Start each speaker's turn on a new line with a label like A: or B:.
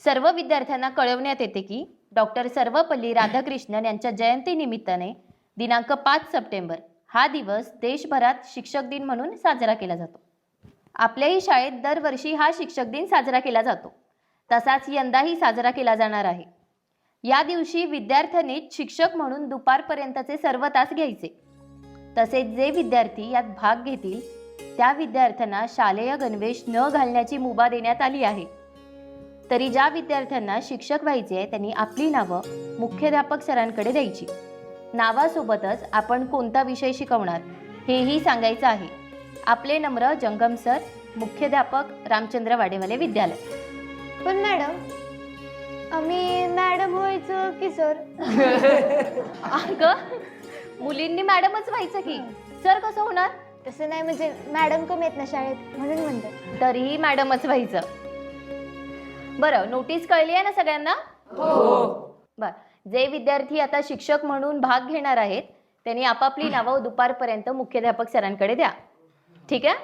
A: सर्व विद्यार्थ्यांना कळवण्यात येते की डॉक्टर सर्वपल्ली राधाकृष्णन यांच्या जयंतीनिमित्ताने दिनांक 5 सप्टेंबर हा दिवस देशभरात शिक्षक दिन म्हणून साजरा केला जातो. आपल्याही शाळेत दरवर्षी हा शिक्षक दिन साजरा केला जातो. तसाच यंदाही साजरा केला जाणार आहे. या दिवशी विद्यार्थ्यांनी शिक्षक म्हणून दुपारपर्यंतचे सर्व तास घ्यायचे. तसेच जे विद्यार्थी यात भाग घेतील त्या विद्यार्थ्यांना शालेय गणवेश न घालण्याची मुभा देण्यात आली आहे. तरी ज्या विद्यार्थ्यांना शिक्षक व्हायचे त्यांनी आपली नावं मुख्याध्यापक सरांकडे द्यायची. नावासोबतच आपण कोणता विषय शिकवणार हेही सांगायचं आहे. आपले नम्र जंगम सर, मुख्याध्यापक रामचंद्र वाडेवाले विद्यालय.
B: पण मॅडम, आम्ही मॅडम व्हायचं की सर?
A: अगं, मुलींनी मॅडमच व्हायचं की सर कसं होणार?
B: तसं नाही, म्हणजे मॅडम कमी आहेत ना शाळेत म्हणून म्हणतात.
A: तरीही मॅडमच व्हायचं. बरं, नोटीस कळली आहे ना सगळ्यांना?
C: हो.
A: बर, जे विद्यार्थी आता शिक्षक म्हणून भाग घेणार आहेत त्यांनी आपापली नावं दुपारपर्यंत मुख्याध्यापक सरांकडे द्या. ठीक आहे?